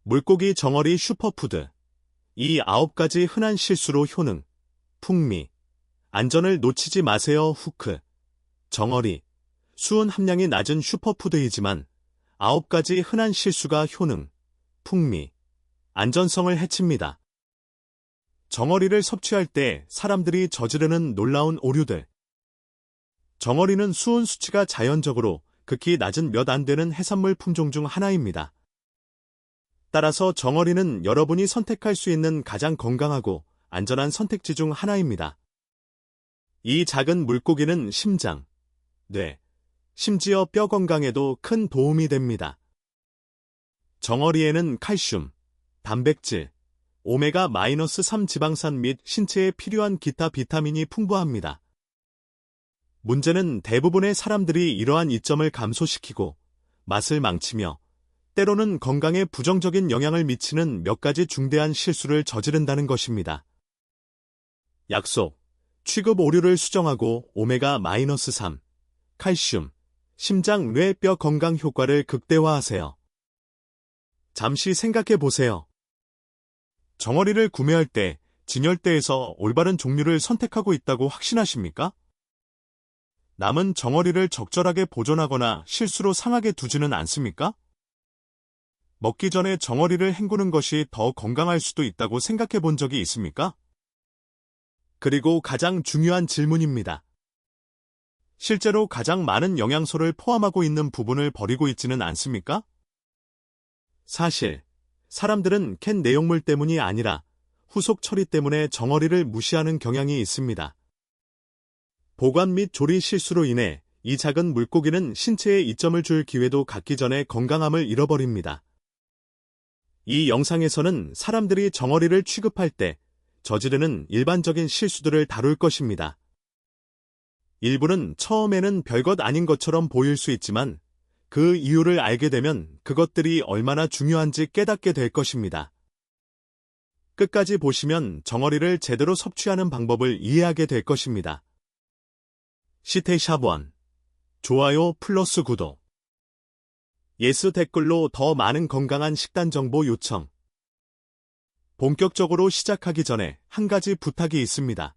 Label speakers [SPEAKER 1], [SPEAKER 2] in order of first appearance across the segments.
[SPEAKER 1] 물고기 정어리 슈퍼푸드. 이 9가지 흔한 실수로 효능, 풍미, 안전을 놓치지 마세요. 후크. 정어리, 수은 함량이 낮은 슈퍼푸드이지만 9가지 흔한 실수가 효능, 풍미, 안전성을 해칩니다. 정어리를 섭취할 때 사람들이 저지르는 놀라운 오류들. 정어리는 수은 수치가 자연적으로 극히 낮은 몇 안 되는 해산물 품종 중 하나입니다. 따라서 정어리는 여러분이 선택할 수 있는 가장 건강하고 안전한 선택지 중 하나입니다. 이 작은 물고기는 심장, 뇌, 심지어 뼈 건강에도 큰 도움이 됩니다. 정어리에는 칼슘, 단백질, 오메가-3 지방산 및 신체에 필요한 기타 비타민이 풍부합니다. 문제는 대부분의 사람들이 이러한 이점을 감소시키고 맛을 망치며 때로는 건강에 부정적인 영향을 미치는 몇 가지 중대한 실수를 저지른다는 것입니다. 약속, 취급 오류를 수정하고 오메가-3, 칼슘, 심장, 뇌, 뼈 건강 효과를 극대화하세요. 잠시 생각해 보세요. 정어리를 구매할 때 진열대에서 올바른 종류를 선택하고 있다고 확신하십니까? 남은 정어리를 적절하게 보존하거나 실수로 상하게 두지는 않습니까? 먹기 전에 정어리를 헹구는 것이 더 건강할 수도 있다고 생각해 본 적이 있습니까? 그리고 가장 중요한 질문입니다. 실제로 가장 많은 영양소를 포함하고 있는 부분을 버리고 있지는 않습니까? 사실, 사람들은 캔 내용물 때문이 아니라 후속 처리 때문에 정어리를 무시하는 경향이 있습니다. 보관 및 조리 실수로 인해 이 작은 물고기는 신체에 이점을 줄 기회도 갖기 전에 건강함을 잃어버립니다. 이 영상에서는 사람들이 정어리를 취급할 때 저지르는 일반적인 실수들을 다룰 것입니다. 일부는 처음에는 별것 아닌 것처럼 보일 수 있지만 그 이유를 알게 되면 그것들이 얼마나 중요한지 깨닫게 될 것입니다. 끝까지 보시면 정어리를 제대로 섭취하는 방법을 이해하게 될 것입니다. 시테이샵 1. 좋아요 플러스 구독. 예스 댓글로 더 많은 건강한 식단 정보 요청. 본격적으로 시작하기 전에 한 가지 부탁이 있습니다.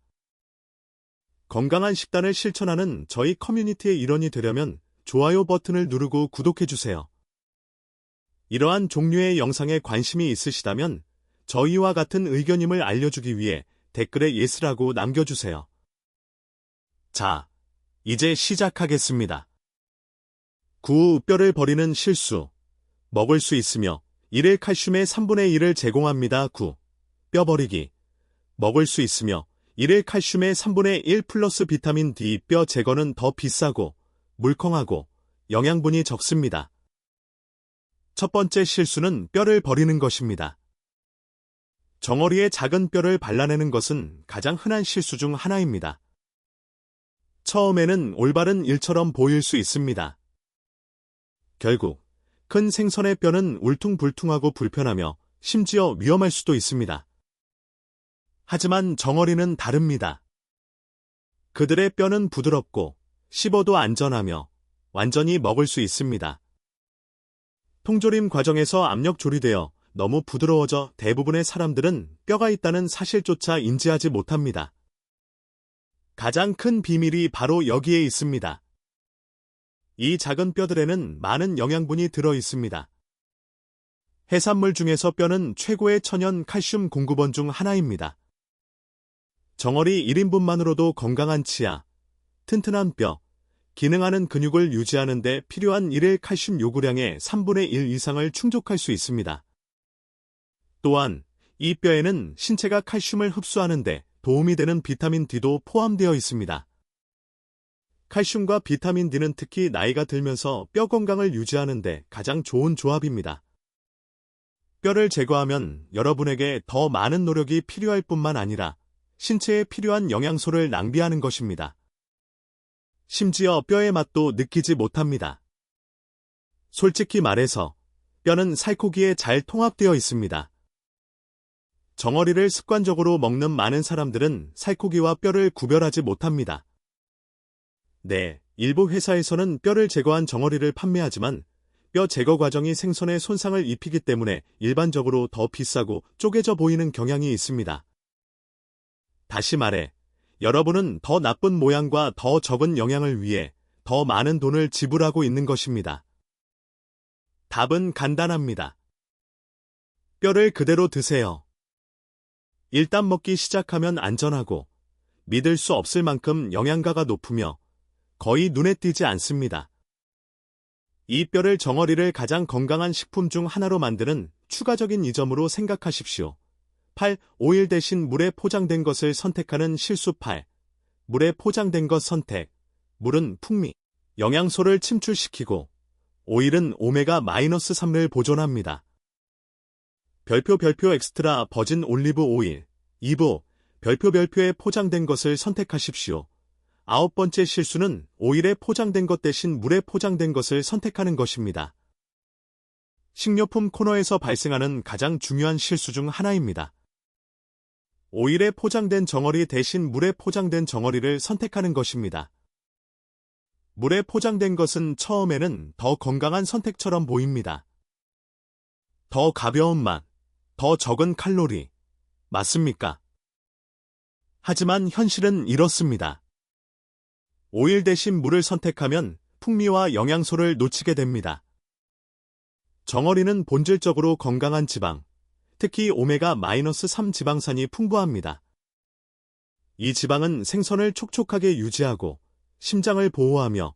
[SPEAKER 1] 건강한 식단을 실천하는 저희 커뮤니티의 일원이 되려면 좋아요 버튼을 누르고 구독해주세요. 이러한 종류의 영상에 관심이 있으시다면 저희와 같은 의견임을 알려주기 위해 댓글에 예스라고 남겨주세요. 자, 이제 시작하겠습니다. 9. 뼈를 버리는 실수. 먹을 수 있으며 1일 칼슘의 3분의 1을 제공합니다. 9. 뼈 버리기. 먹을 수 있으며 1일 칼슘의 3분의 1 플러스 비타민 D. 뼈 제거는 더 비싸고 물컹하고 영양분이 적습니다. 첫 번째 실수는 뼈를 버리는 것입니다. 정어리의 작은 뼈를 발라내는 것은 가장 흔한 실수 중 하나입니다. 처음에는 올바른 일처럼 보일 수 있습니다. 결국 큰 생선의 뼈는 울퉁불퉁하고 불편하며 심지어 위험할 수도 있습니다. 하지만 정어리는 다릅니다. 그들의 뼈는 부드럽고 씹어도 안전하며 완전히 먹을 수 있습니다. 통조림 과정에서 압력 조리되어 너무 부드러워져 대부분의 사람들은 뼈가 있다는 사실조차 인지하지 못합니다. 가장 큰 비밀이 바로 여기에 있습니다. 이 작은 뼈들에는 많은 영양분이 들어 있습니다. 해산물 중에서 뼈는 최고의 천연 칼슘 공급원 중 하나입니다. 정어리 1인분만으로도 건강한 치아, 튼튼한 뼈, 기능하는 근육을 유지하는 데 필요한 1일 칼슘 요구량의 3분의 1 이상을 충족할 수 있습니다. 또한 이 뼈에는 신체가 칼슘을 흡수하는 데 도움이 되는 비타민 D도 포함되어 있습니다. 칼슘과 비타민 D는 특히 나이가 들면서 뼈 건강을 유지하는 데 가장 좋은 조합입니다. 뼈를 제거하면 여러분에게 더 많은 노력이 필요할 뿐만 아니라 신체에 필요한 영양소를 낭비하는 것입니다. 심지어 뼈의 맛도 느끼지 못합니다. 솔직히 말해서 뼈는 살코기에 잘 통합되어 있습니다. 정어리를 습관적으로 먹는 많은 사람들은 살코기와 뼈를 구별하지 못합니다. 네, 일부 회사에서는 뼈를 제거한 정어리를 판매하지만 뼈 제거 과정이 생선에 손상을 입히기 때문에 일반적으로 더 비싸고 쪼개져 보이는 경향이 있습니다. 다시 말해, 여러분은 더 나쁜 모양과 더 적은 영양을 위해 더 많은 돈을 지불하고 있는 것입니다. 답은 간단합니다. 뼈를 그대로 드세요. 일단 먹기 시작하면 안전하고 믿을 수 없을 만큼 영양가가 높으며 거의 눈에 띄지 않습니다. 이 뼈를 정어리를 가장 건강한 식품 중 하나로 만드는 추가적인 이점으로 생각하십시오. 8. 오일 대신 물에 포장된 것을 선택하는 실수. 8. 물에 포장된 것 선택. 물은 풍미, 영양소를 침출시키고 오일은 오메가-3를 보존합니다. 별표 엑스트라 버진 올리브 오일. 2부 별표에 포장된 것을 선택하십시오. 9번째 실수는 오일에 포장된 것 대신 물에 포장된 것을 선택하는 것입니다. 식료품 코너에서 발생하는 가장 중요한 실수 중 하나입니다. 오일에 포장된 정어리 대신 물에 포장된 정어리를 선택하는 것입니다. 물에 포장된 것은 처음에는 더 건강한 선택처럼 보입니다. 더 가벼운 맛, 더 적은 칼로리. 맞습니까? 하지만 현실은 이렇습니다. 오일 대신 물을 선택하면 풍미와 영양소를 놓치게 됩니다. 정어리는 본질적으로 건강한 지방, 특히 오메가-3 지방산이 풍부합니다. 이 지방은 생선을 촉촉하게 유지하고 심장을 보호하며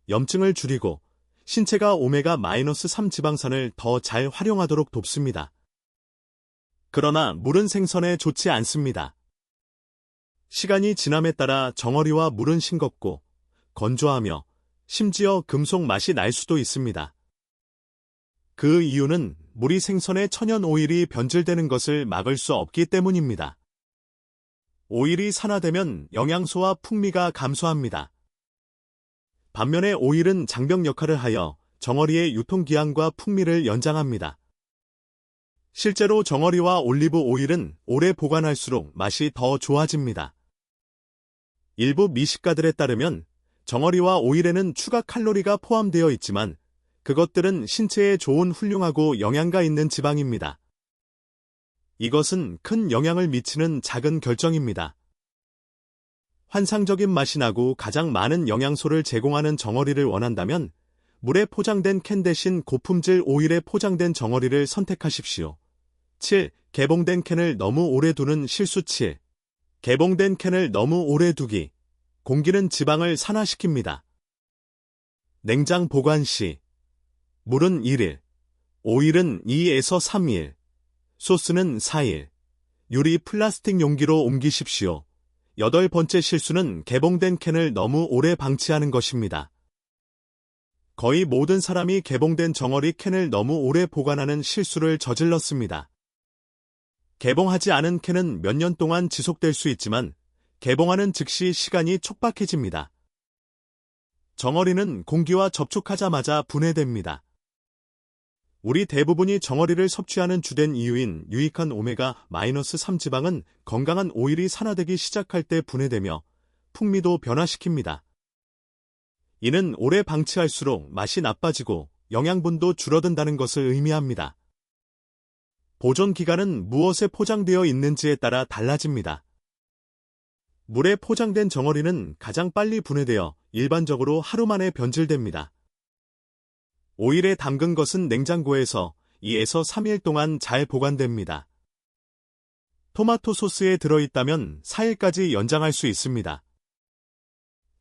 [SPEAKER 1] 염증을 줄이고 신체가 오메가-3 지방산을 더 잘 활용하도록 돕습니다. 그러나 물은 생선에 좋지 않습니다. 시간이 지남에 따라 정어리와 물은 싱겁고 건조하며 심지어 금속 맛이 날 수도 있습니다. 그 이유는 물이 생선의 천연 오일이 변질되는 것을 막을 수 없기 때문입니다. 오일이 산화되면 영양소와 풍미가 감소합니다. 반면에 오일은 장벽 역할을 하여 정어리의 유통기한과 풍미를 연장합니다. 실제로 정어리와 올리브 오일은 오래 보관할수록 맛이 더 좋아집니다. 일부 미식가들에 따르면 정어리와 오일에는 추가 칼로리가 포함되어 있지만 그것들은 신체에 좋은 훌륭하고 영양가 있는 지방입니다. 이것은 큰 영향을 미치는 작은 결정입니다. 환상적인 맛이 나고 가장 많은 영양소를 제공하는 정어리를 원한다면 물에 포장된 캔 대신 고품질 오일에 포장된 정어리를 선택하십시오. 7. 개봉된 캔을 너무 오래 두는 실수. 7. 개봉된 캔을 너무 오래 두기. 공기는 지방을 산화시킵니다. 냉장 보관 시 물은 1일, 오일은 2에서 3일, 소스는 4일, 유리 플라스틱 용기로 옮기십시오. 8번째 실수는 개봉된 캔을 너무 오래 방치하는 것입니다. 거의 모든 사람이 개봉된 정어리 캔을 너무 오래 보관하는 실수를 저질렀습니다. 개봉하지 않은 캔은 몇 년 동안 지속될 수 있지만 개봉하는 즉시 시간이 촉박해집니다. 정어리는 공기와 접촉하자마자 분해됩니다. 우리 대부분이 정어리를 섭취하는 주된 이유인 유익한 오메가-3 지방은 건강한 오일이 산화되기 시작할 때 분해되며 풍미도 변화시킵니다. 이는 오래 방치할수록 맛이 나빠지고 영양분도 줄어든다는 것을 의미합니다. 보존 기간은 무엇에 포장되어 있는지에 따라 달라집니다. 물에 포장된 정어리는 가장 빨리 분해되어 일반적으로 하루 만에 변질됩니다. 오일에 담근 것은 냉장고에서 2에서 3일 동안 잘 보관됩니다. 토마토 소스에 들어있다면 4일까지 연장할 수 있습니다.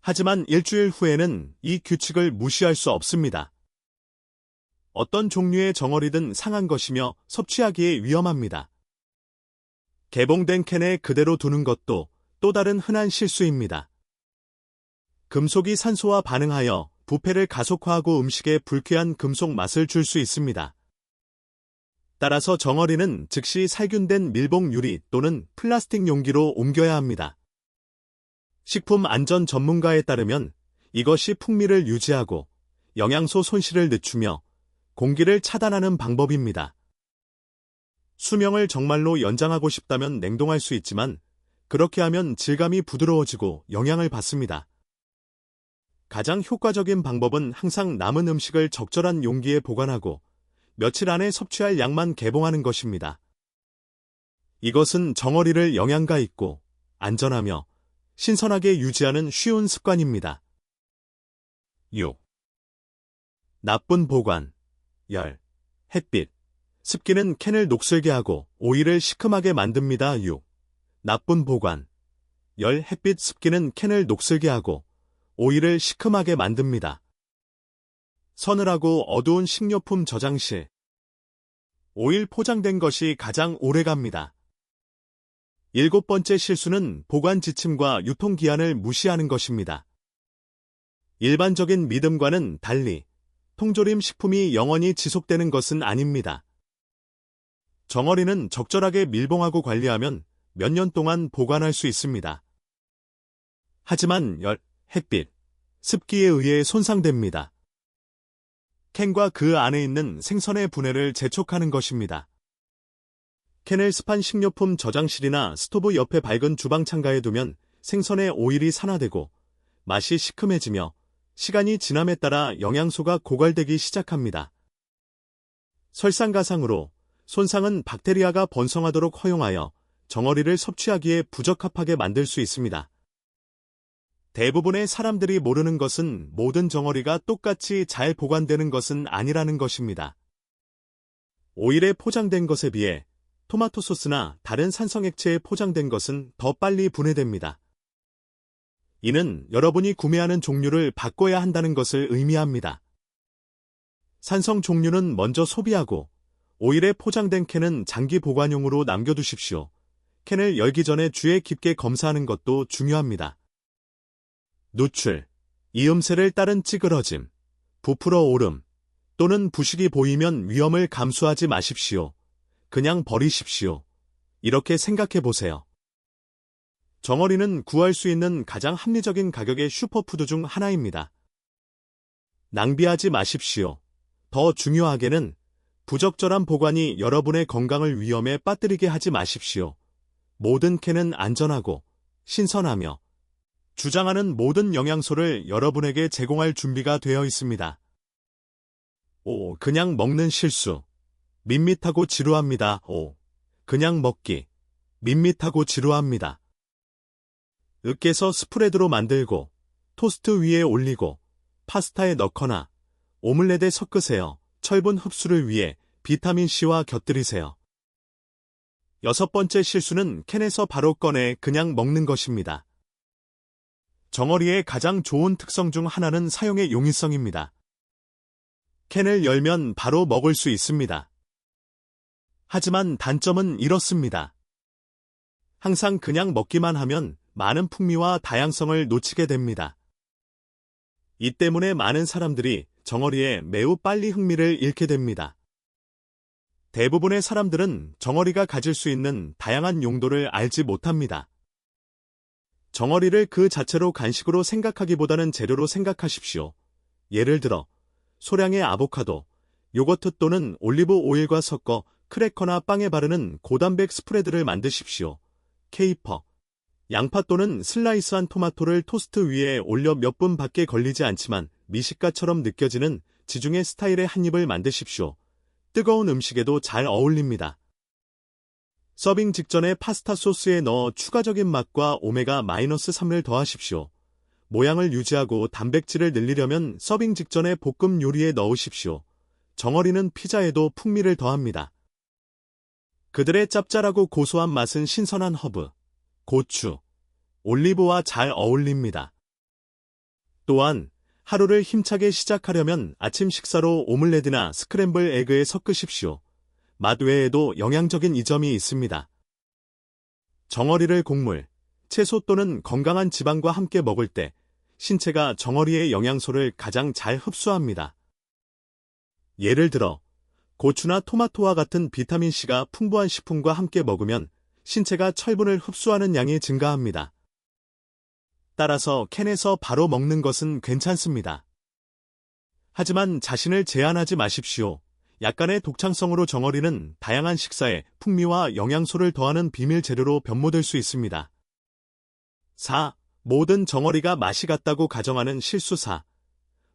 [SPEAKER 1] 하지만 일주일 후에는 이 규칙을 무시할 수 없습니다. 어떤 종류의 정어리든 상한 것이며 섭취하기에 위험합니다. 개봉된 캔에 그대로 두는 것도 또 다른 흔한 실수입니다. 금속이 산소와 반응하여 부패를 가속화하고 음식에 불쾌한 금속 맛을 줄 수 있습니다. 따라서 정어리는 즉시 살균된 밀봉 유리 또는 플라스틱 용기로 옮겨야 합니다. 식품 안전 전문가에 따르면 이것이 풍미를 유지하고 영양소 손실을 늦추며 공기를 차단하는 방법입니다. 수명을 정말로 연장하고 싶다면 냉동할 수 있지만 그렇게 하면 질감이 부드러워지고 영향을 받습니다. 가장 효과적인 방법은 항상 남은 음식을 적절한 용기에 보관하고 며칠 안에 섭취할 양만 개봉하는 것입니다. 이것은 덩어리를 영양가 있고 안전하며 신선하게 유지하는 쉬운 습관입니다. 6. 나쁜 보관. 열, 햇빛, 습기는 캔을 녹슬게 하고 오일을 시큼하게 만듭니다. 6. 나쁜 보관. 열, 햇빛, 습기는 캔을 녹슬게 하고 오일을 시큼하게 만듭니다. 서늘하고 어두운 식료품 저장실. 오일 포장된 것이 가장 오래갑니다. 7번째 실수는 보관 지침과 유통기한을 무시하는 것입니다. 일반적인 믿음과는 달리 통조림 식품이 영원히 지속되는 것은 아닙니다. 덩어리는 적절하게 밀봉하고 관리하면 몇 년 동안 보관할 수 있습니다. 하지만 열, 햇빛, 습기에 의해 손상됩니다. 캔과 그 안에 있는 생선의 분해를 재촉하는 것입니다. 캔을 습한 식료품 저장실이나 스토브 옆에 밝은 주방 창가에 두면 생선의 오일이 산화되고 맛이 시큼해지며 시간이 지남에 따라 영양소가 고갈되기 시작합니다. 설상가상으로 손상은 박테리아가 번성하도록 허용하여 덩어리를 섭취하기에 부적합하게 만들 수 있습니다. 대부분의 사람들이 모르는 것은 모든 덩어리가 똑같이 잘 보관되는 것은 아니라는 것입니다. 오일에 포장된 것에 비해 토마토 소스나 다른 산성액체에 포장된 것은 더 빨리 분해됩니다. 이는 여러분이 구매하는 종류를 바꿔야 한다는 것을 의미합니다. 산성 종류는 먼저 소비하고 오일에 포장된 캔은 장기 보관용으로 남겨두십시오. 캔을 열기 전에 주의 깊게 검사하는 것도 중요합니다. 누출, 이음새를 따른 찌그러짐, 부풀어 오름 또는 부식이 보이면 위험을 감수하지 마십시오. 그냥 버리십시오. 이렇게 생각해 보세요. 덩어리는 구할 수 있는 가장 합리적인 가격의 슈퍼푸드 중 하나입니다. 낭비하지 마십시오. 더 중요하게는 부적절한 보관이 여러분의 건강을 위험에 빠뜨리게 하지 마십시오. 모든 캔은 안전하고 신선하며 주장하는 모든 영양소를 여러분에게 제공할 준비가 되어 있습니다. 5. 그냥 먹는 실수. 밋밋하고 지루합니다. 5. 그냥 먹기. 밋밋하고 지루합니다. 으깨서 스프레드로 만들고 토스트 위에 올리고 파스타에 넣거나 오믈렛에 섞으세요. 철분 흡수를 위해 비타민C와 곁들이세요. 6번째 실수는 캔에서 바로 꺼내 그냥 먹는 것입니다. 덩어리의 가장 좋은 특성 중 하나는 사용의 용이성입니다. 캔을 열면 바로 먹을 수 있습니다. 하지만 단점은 이렇습니다. 항상 그냥 먹기만 하면 많은 풍미와 다양성을 놓치게 됩니다. 이 때문에 많은 사람들이 덩어리에 매우 빨리 흥미를 잃게 됩니다. 대부분의 사람들은 덩어리가 가질 수 있는 다양한 용도를 알지 못합니다. 덩어리를 그 자체로 간식으로 생각하기보다는 재료로 생각하십시오. 예를 들어 소량의 아보카도, 요거트 또는 올리브 오일과 섞어 크래커나 빵에 바르는 고단백 스프레드를 만드십시오. 케이퍼, 양파 또는 슬라이스한 토마토를 토스트 위에 올려 몇 분밖에 걸리지 않지만 미식가처럼 느껴지는 지중해 스타일의 한 입을 만드십시오. 뜨거운 음식에도 잘 어울립니다. 서빙 직전에 파스타 소스에 넣어 추가적인 맛과 오메가-3을 더하십시오. 모양을 유지하고 단백질을 늘리려면 서빙 직전에 볶음 요리에 넣으십시오. 덩어리는 피자에도 풍미를 더합니다. 그들의 짭짤하고 고소한 맛은 신선한 허브, 고추, 올리브와 잘 어울립니다. 또한 하루를 힘차게 시작하려면 아침 식사로 오믈렛이나 스크램블 에그에 섞으십시오. 맛 외에도 영양적인 이점이 있습니다. 덩어리를 곡물, 채소 또는 건강한 지방과 함께 먹을 때 신체가 덩어리의 영양소를 가장 잘 흡수합니다. 예를 들어 고추나 토마토와 같은 비타민C가 풍부한 식품과 함께 먹으면 신체가 철분을 흡수하는 양이 증가합니다. 따라서 캔에서 바로 먹는 것은 괜찮습니다. 하지만 자신을 제한하지 마십시오. 약간의 독창성으로 덩어리는 다양한 식사에 풍미와 영양소를 더하는 비밀 재료로 변모될 수 있습니다. 4. 모든 정어리가 맛이 같다고 가정하는 실수 4.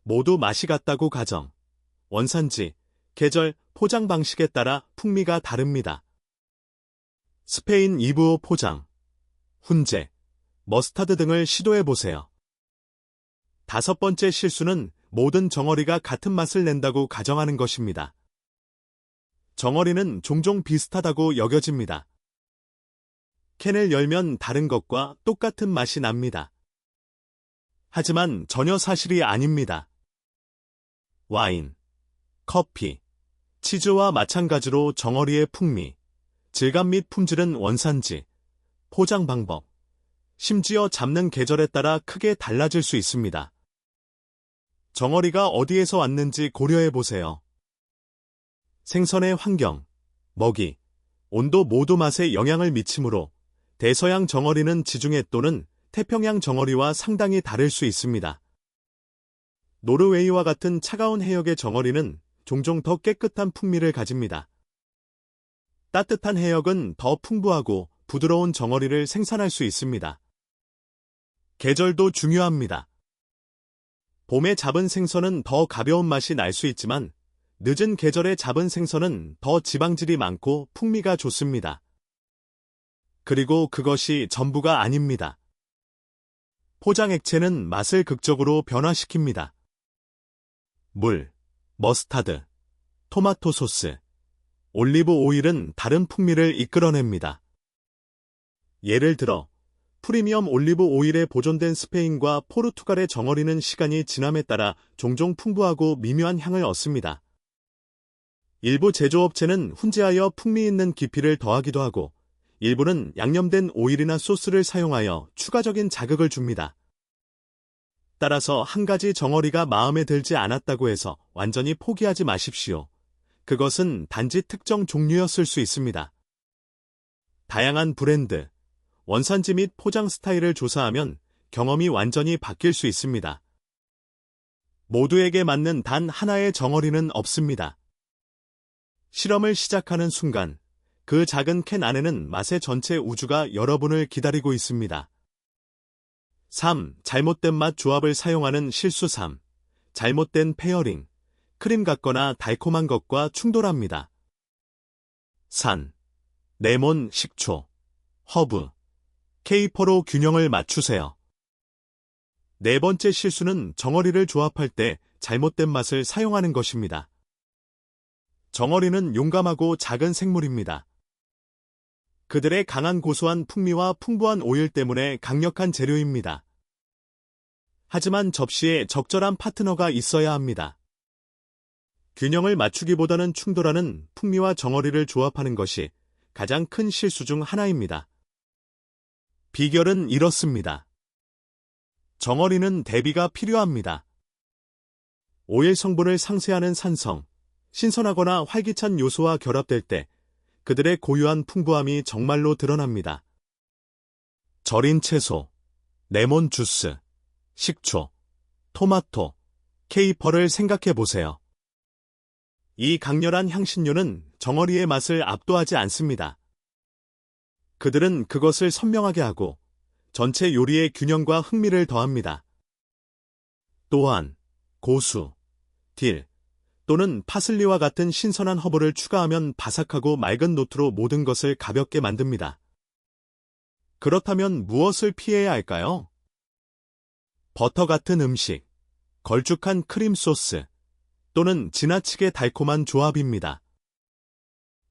[SPEAKER 1] 모두 맛이 같다고 가정. 원산지, 계절, 포장 방식에 따라 풍미가 다릅니다. 스페인 이브오 포장, 훈제, 머스타드 등을 시도해보세요. 5번째 실수는 모든 정어리가 같은 맛을 낸다고 가정하는 것입니다. 정어리는 종종 비슷하다고 여겨집니다. 캔을 열면 다른 것과 똑같은 맛이 납니다. 하지만 전혀 사실이 아닙니다. 와인, 커피, 치즈와 마찬가지로 정어리의 풍미, 질감 및 품질은 원산지, 포장 방법, 심지어 잡는 계절에 따라 크게 달라질 수 있습니다. 정어리가 어디에서 왔는지 고려해보세요. 생선의 환경, 먹이, 온도 모두 맛에 영향을 미치므로 대서양 정어리는 지중해 또는 태평양 정어리와 상당히 다를 수 있습니다. 노르웨이와 같은 차가운 해역의 정어리는 종종 더 깨끗한 풍미를 가집니다. 따뜻한 해역은 더 풍부하고 부드러운 정어리를 생산할 수 있습니다. 계절도 중요합니다. 봄에 잡은 생선은 더 가벼운 맛이 날 수 있지만 늦은 계절에 잡은 생선은 더 지방질이 많고 풍미가 좋습니다. 그리고 그것이 전부가 아닙니다. 포장 액체는 맛을 극적으로 변화시킵니다. 물, 머스타드, 토마토 소스, 올리브 오일은 다른 풍미를 이끌어냅니다. 예를 들어 프리미엄 올리브 오일에 보존된 스페인과 포르투갈의 정어리는 시간이 지남에 따라 종종 풍부하고 미묘한 향을 얻습니다. 일부 제조업체는 훈제하여 풍미 있는 깊이를 더하기도 하고 일부는 양념된 오일이나 소스를 사용하여 추가적인 자극을 줍니다. 따라서 한 가지 정어리가 마음에 들지 않았다고 해서 완전히 포기하지 마십시오. 그것은 단지 특정 종류였을 수 있습니다. 다양한 브랜드, 원산지 및 포장 스타일을 조사하면 경험이 완전히 바뀔 수 있습니다. 모두에게 맞는 단 하나의 정어리는 없습니다. 실험을 시작하는 순간 그 작은 캔 안에는 맛의 전체 우주가 여러분을 기다리고 있습니다. 3. 잘못된 맛 조합을 사용하는 실수 3. 잘못된 페어링, 크림 같거나 달콤한 것과 충돌합니다. 산, 레몬, 식초, 허브, 케이퍼로 균형을 맞추세요. 4번째 실수는 정어리를 조합할 때 잘못된 맛을 사용하는 것입니다. 정어리는 용감하고 작은 생물입니다. 그들의 강한 고소한 풍미와 풍부한 오일 때문에 강력한 재료입니다. 하지만 접시에 적절한 파트너가 있어야 합니다. 균형을 맞추기보다는 충돌하는 풍미와 정어리를 조합하는 것이 가장 큰 실수 중 하나입니다. 비결은 이렇습니다. 정어리는 대비가 필요합니다. 오일 성분을 상쇄하는 산성, 신선하거나 활기찬 요소와 결합될 때 그들의 고유한 풍부함이 정말로 드러납니다. 절인 채소, 레몬 주스, 식초, 토마토, 케이퍼를 생각해 보세요. 이 강렬한 향신료는 정어리의 맛을 압도하지 않습니다. 그들은 그것을 선명하게 하고 전체 요리의 균형과 흥미를 더합니다. 또한 고수, 딜 또는 파슬리와 같은 신선한 허브를 추가하면 바삭하고 맑은 노트로 모든 것을 가볍게 만듭니다. 그렇다면 무엇을 피해야 할까요? 버터 같은 음식, 걸쭉한 크림 소스 또는 지나치게 달콤한 조합입니다.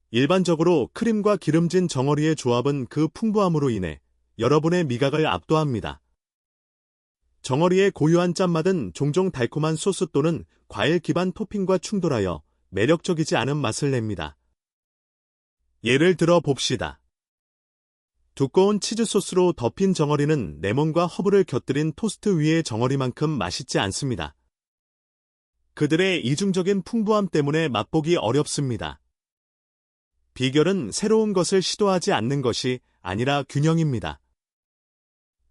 [SPEAKER 1] 일반적으로 크림과 기름진 정어리의 조합은 그 풍부함으로 인해 여러분의 미각을 압도합니다. 정어리의 고유한 짠맛은 종종 달콤한 소스 또는 과일 기반 토핑과 충돌하여 매력적이지 않은 맛을 냅니다. 예를 들어 봅시다. 두꺼운 치즈 소스로 덮인 정어리는 레몬과 허브를 곁들인 토스트 위의 정어리만큼 맛있지 않습니다. 그들의 이중적인 풍부함 때문에 맛보기 어렵습니다. 비결은 새로운 것을 시도하지 않는 것이 아니라 균형입니다.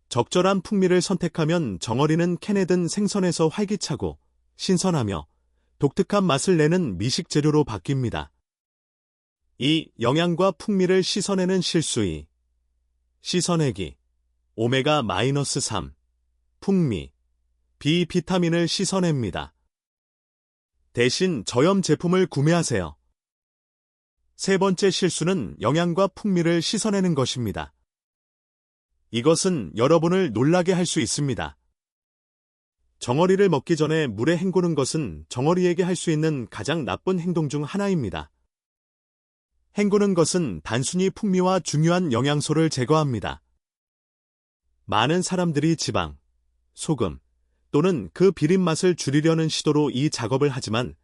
[SPEAKER 1] 적절한 풍미를 선택하면 정어리는 캔에 든 생선에서 활기차고 신선하며 독특한 맛을 내는 미식 재료로 바뀝니다. 이 영양과 풍미를 씻어내는 실수이 씻어내기 오메가-3 풍미, 비타민을 씻어냅니다. 대신 저염 제품을 구매하세요. 세 번째 실수는 영양과 풍미를 씻어내는 것입니다. 이것은 여러분을 놀라게 할 수 있습니다. 정어리를 먹기 전에 물에 헹구는 것은 정어리에게 할 수 있는 가장 나쁜 행동 중 하나입니다. 헹구는 것은 단순히 풍미와 중요한 영양소를 제거합니다. 많은 사람들이 지방, 소금 또는 그 비린 맛을 줄이려는 시도로 이 작업을 하지만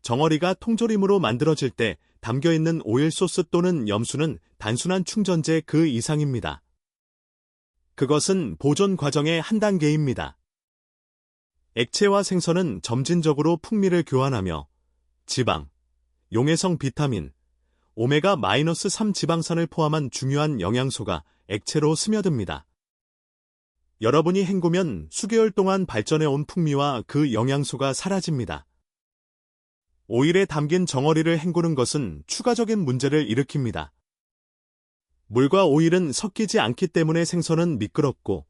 [SPEAKER 1] 정어리가 통조림으로 만들어질 때 담겨있는 오일 소스 또는 염수는 단순한 충전재 그 이상입니다. 그것은 보존 과정의 한 단계입니다. 액체와 생선은 점진적으로 풍미를 교환하며 지방, 용해성 비타민, 오메가-3 지방산을 포함한 중요한 영양소가 액체로 스며듭니다. 여러분이 헹구면 수개월 동안 발전해온 풍미와 그 영양소가 사라집니다. 오일에 담긴 정어리를 헹구는 것은 추가적인 문제를 일으킵니다. 물과 오일은 섞이지 않기 때문에 생선은 미끄럽고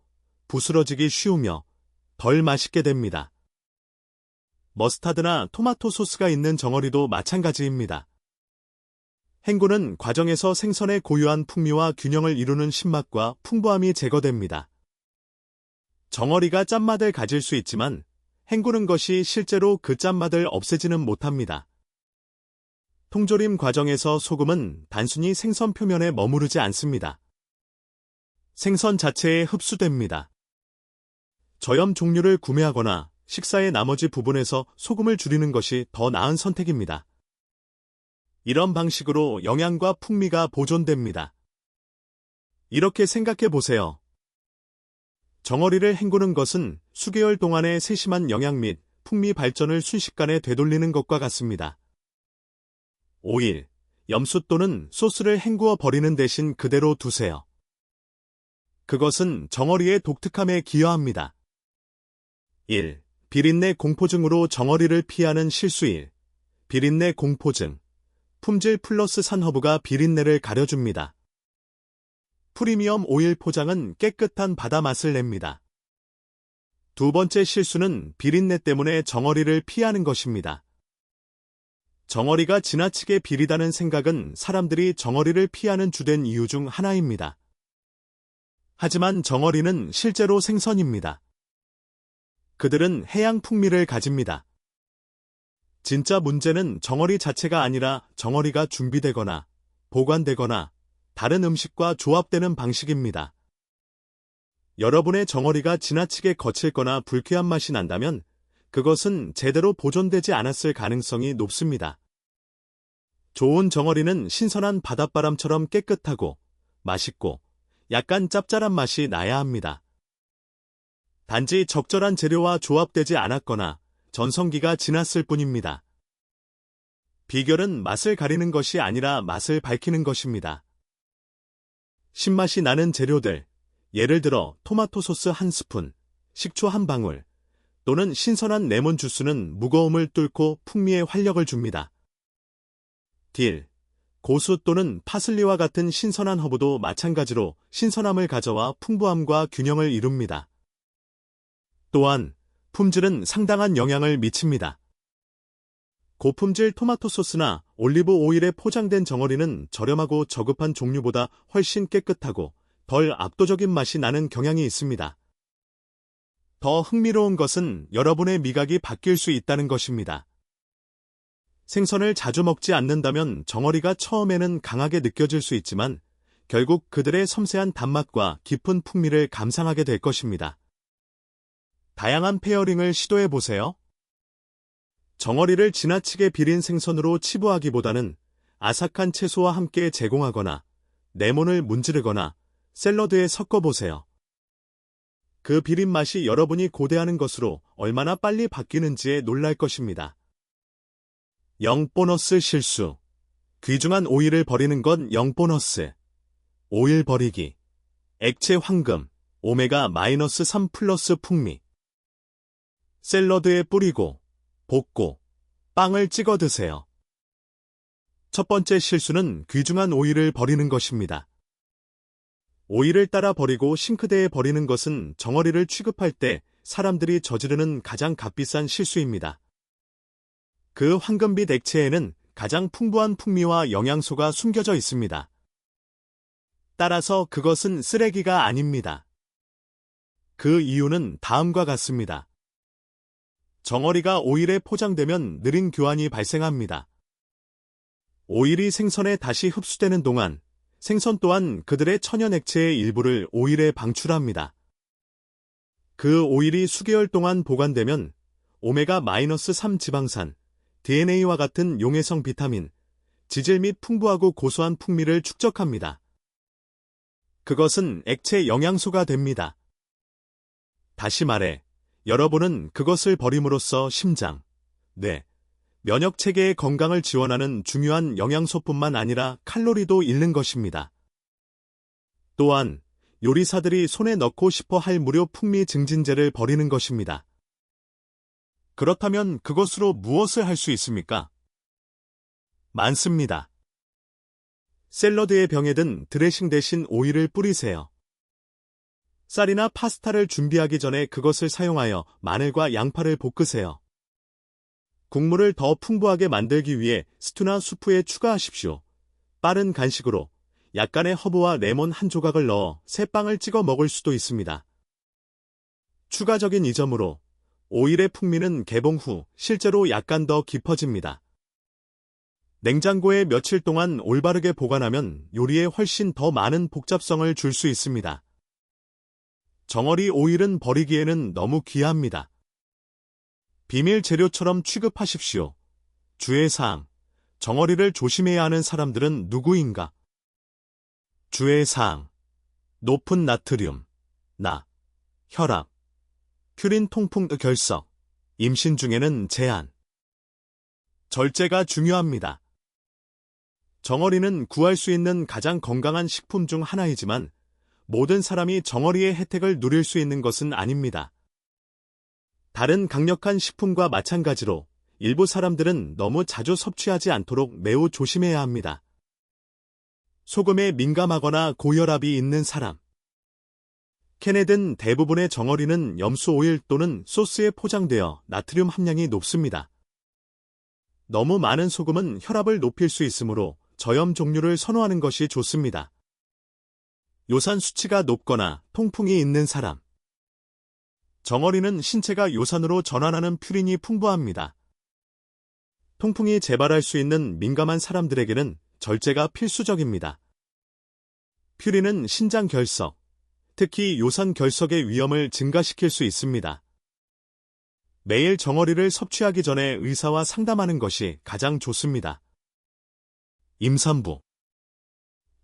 [SPEAKER 1] 부스러지기 쉬우며 덜 맛있게 됩니다. 머스타드나 토마토 소스가 있는 정어리도 마찬가지입니다. 헹구는 과정에서 생선의 고유한 풍미와 균형을 이루는 신맛과 풍부함이 제거됩니다. 정어리가 짠맛을 가질 수 있지만 헹구는 것이 실제로 그 짠맛을 없애지는 못합니다. 통조림 과정에서 소금은 단순히 생선 표면에 머무르지 않습니다. 생선 자체에 흡수됩니다. 저염 종류를 구매하거나 식사의 나머지 부분에서 소금을 줄이는 것이 더 나은 선택입니다. 이런 방식으로 영양과 풍미가 보존됩니다. 이렇게 생각해 보세요. 정어리를 헹구는 것은 수개월 동안의 세심한 영양 및 풍미 발전을 순식간에 되돌리는 것과 같습니다. 오일, 염수 또는 소스를 헹구어 버리는 대신 그대로 두세요. 그것은 정어리의 독특함에 기여합니다. 1. 비린내 공포증으로 정어리를 피하는 실수 1. 비린내 공포증. 품질 플러스 산허브가 비린내를 가려줍니다. 프리미엄 오일 포장은 깨끗한 바다 맛을 냅니다. 두 번째 실수는 비린내 때문에 정어리를 피하는 것입니다. 정어리가 지나치게 비리다는 생각은 사람들이 정어리를 피하는 주된 이유 중 하나입니다. 하지만 정어리는 실제로 생선입니다. 그들은 해양 풍미를 가집니다. 진짜 문제는 정어리 자체가 아니라 정어리가 준비되거나 보관되거나 다른 음식과 조합되는 방식입니다. 여러분의 정어리가 지나치게 거칠거나 불쾌한 맛이 난다면 그것은 제대로 보존되지 않았을 가능성이 높습니다. 좋은 정어리는 신선한 바닷바람처럼 깨끗하고 맛있고 약간 짭짤한 맛이 나야 합니다. 단지 적절한 재료와 조합되지 않았거나 전성기가 지났을 뿐입니다. 비결은 맛을 가리는 것이 아니라 맛을 밝히는 것입니다. 신맛이 나는 재료들, 예를 들어 토마토 소스 한 스푼, 식초 한 방울, 또는 신선한 레몬 주스는 무거움을 뚫고 풍미에 활력을 줍니다. 딜, 고수 또는 파슬리와 같은 신선한 허브도 마찬가지로 신선함을 가져와 풍부함과 균형을 이룹니다. 또한 품질은 상당한 영향을 미칩니다. 고품질 토마토 소스나 올리브 오일에 포장된 정어리는 저렴하고 저급한 종류보다 훨씬 깨끗하고 덜 압도적인 맛이 나는 경향이 있습니다. 더 흥미로운 것은 여러분의 미각이 바뀔 수 있다는 것입니다. 생선을 자주 먹지 않는다면 정어리가 처음에는 강하게 느껴질 수 있지만 결국 그들의 섬세한 단맛과 깊은 풍미를 감상하게 될 것입니다. 다양한 페어링을 시도해 보세요. 정어리를 지나치게 비린 생선으로 치부하기보다는 아삭한 채소와 함께 제공하거나 레몬을 문지르거나 샐러드에 섞어보세요. 그 비린 맛이 여러분이 고대하는 것으로 얼마나 빨리 바뀌는지에 놀랄 것입니다. 0 보너스 실수. 귀중한 오일을 버리는 건 0 보너스. 오일 버리기. 액체 황금. 오메가-3 플러스 풍미. 샐러드에 뿌리고, 볶고, 빵을 찍어 드세요. 첫 번째 실수는 귀중한 오일을 버리는 것입니다. 오일을 따라 버리고 싱크대에 버리는 것은 정어리를 취급할 때 사람들이 저지르는 가장 값비싼 실수입니다. 그 황금빛 액체에는 가장 풍부한 풍미와 영양소가 숨겨져 있습니다. 따라서 그것은 쓰레기가 아닙니다. 그 이유는 다음과 같습니다. 정어리가 오일에 포장되면 느린 교환이 발생합니다. 오일이 생선에 다시 흡수되는 동안 생선 또한 그들의 천연 액체의 일부를 오일에 방출합니다. 그 오일이 수개월 동안 보관되면 오메가-3 지방산, DNA와 같은 용해성 비타민, 지질 및 풍부하고 고소한 풍미를 축적합니다. 그것은 액체 영양소가 됩니다. 다시 말해, 여러분은 그것을 버림으로써 심장, 뇌, 면역체계의 건강을 지원하는 중요한 영양소뿐만 아니라 칼로리도 잃는 것입니다. 또한 요리사들이 손에 넣고 싶어 할 무료 풍미 증진제를 버리는 것입니다. 그렇다면 그것으로 무엇을 할 수 있습니까? 많습니다. 샐러드의 병에 든 드레싱 대신 오일을 뿌리세요. 쌀이나 파스타를 준비하기 전에 그것을 사용하여 마늘과 양파를 볶으세요. 국물을 더 풍부하게 만들기 위해 스튜나 수프에 추가하십시오. 빠른 간식으로 약간의 허브와 레몬 한 조각을 넣어 새빵을 찍어 먹을 수도 있습니다. 추가적인 이 점으로 오일의 풍미는 개봉 후 실제로 약간 더 깊어집니다. 냉장고에 며칠 동안 올바르게 보관하면 요리에 훨씬 더 많은 복잡성을 줄 수 있습니다. 정어리 오일은 버리기에는 너무 귀합니다. 비밀 재료처럼 취급하십시오. 주의사항, 정어리를 조심해야 하는 사람들은 누구인가? 주의사항, 높은 나트륨, 혈압, 퓨린 통풍 결석, 임신 중에는 제한. 절제가 중요합니다. 정어리는 구할 수 있는 가장 건강한 식품 중 하나이지만 모든 사람이 정어리의 혜택을 누릴 수 있는 것은 아닙니다. 다른 강력한 식품과 마찬가지로 일부 사람들은 너무 자주 섭취하지 않도록 매우 조심해야 합니다. 소금에 민감하거나 고혈압이 있는 사람. 캔에 든 대부분의 정어리는 염소 오일 또는 소스에 포장되어 나트륨 함량이 높습니다. 너무 많은 소금은 혈압을 높일 수 있으므로 저염 종류를 선호하는 것이 좋습니다. 요산 수치가 높거나 통풍이 있는 사람. 정어리는 신체가 요산으로 전환하는 퓨린이 풍부합니다. 통풍이 재발할 수 있는 민감한 사람들에게는 절제가 필수적입니다. 퓨린은 신장 결석, 특히 요산 결석의 위험을 증가시킬 수 있습니다. 매일 정어리를 섭취하기 전에 의사와 상담하는 것이 가장 좋습니다. 임산부.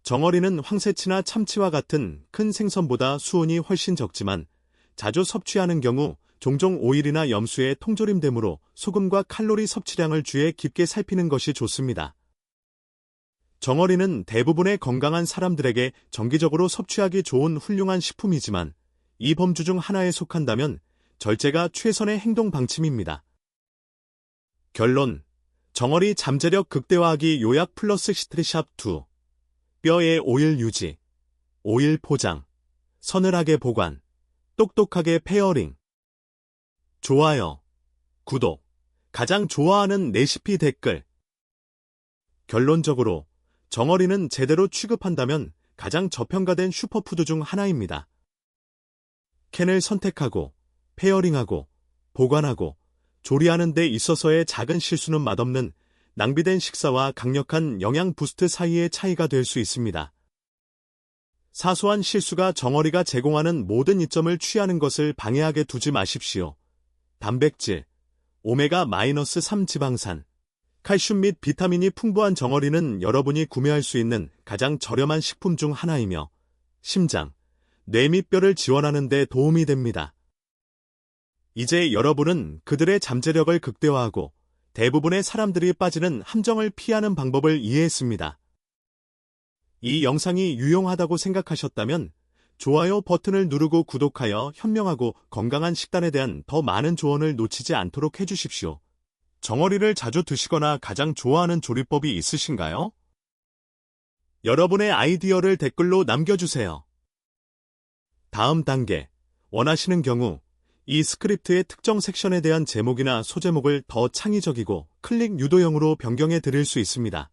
[SPEAKER 1] 정어리는 황새치나 참치와 같은 큰 생선보다 수온이 훨씬 적지만 자주 섭취하는 경우 종종 오일이나 염수에 통조림되므로 소금과 칼로리 섭취량을 주의 깊게 살피는 것이 좋습니다. 정어리는 대부분의 건강한 사람들에게 정기적으로 섭취하기 좋은 훌륭한 식품이지만 이 범주 중 하나에 속한다면 절제가 최선의 행동 방침입니다. 결론, 정어리 잠재력 극대화하기 요약 플러스 시트리샵2. 뼈의 오일 유지, 오일 포장, 서늘하게 보관, 똑똑하게 페어링. 좋아요, 구독, 가장 좋아하는 레시피 댓글. 결론적으로 정어리는 제대로 취급한다면 가장 저평가된 슈퍼푸드 중 하나입니다. 캔을 선택하고, 페어링하고, 보관하고, 조리하는 데 있어서의 작은 실수는 맛없는 낭비된 식사와 강력한 영양 부스트 사이의 차이가 될 수 있습니다. 사소한 실수가 정어리가 제공하는 모든 이점을 취하는 것을 방해하게 두지 마십시오. 단백질, 오메가-3 지방산, 칼슘 및 비타민이 풍부한 정어리는 여러분이 구매할 수 있는 가장 저렴한 식품 중 하나이며 심장, 뇌 및 뼈를 지원하는 데 도움이 됩니다. 이제 여러분은 그들의 잠재력을 극대화하고 대부분의 사람들이 빠지는 함정을 피하는 방법을 이해했습니다. 이 영상이 유용하다고 생각하셨다면 좋아요 버튼을 누르고 구독하여 현명하고 건강한 식단에 대한 더 많은 조언을 놓치지 않도록 해주십시오. 정어리를 자주 드시거나 가장 좋아하는 조리법이 있으신가요? 여러분의 아이디어를 댓글로 남겨주세요. 다음 단계, 원하시는 경우 이 스크립트의 특정 섹션에 대한 제목이나 소제목을 더 창의적이고 클릭 유도형으로 변경해 드릴 수 있습니다.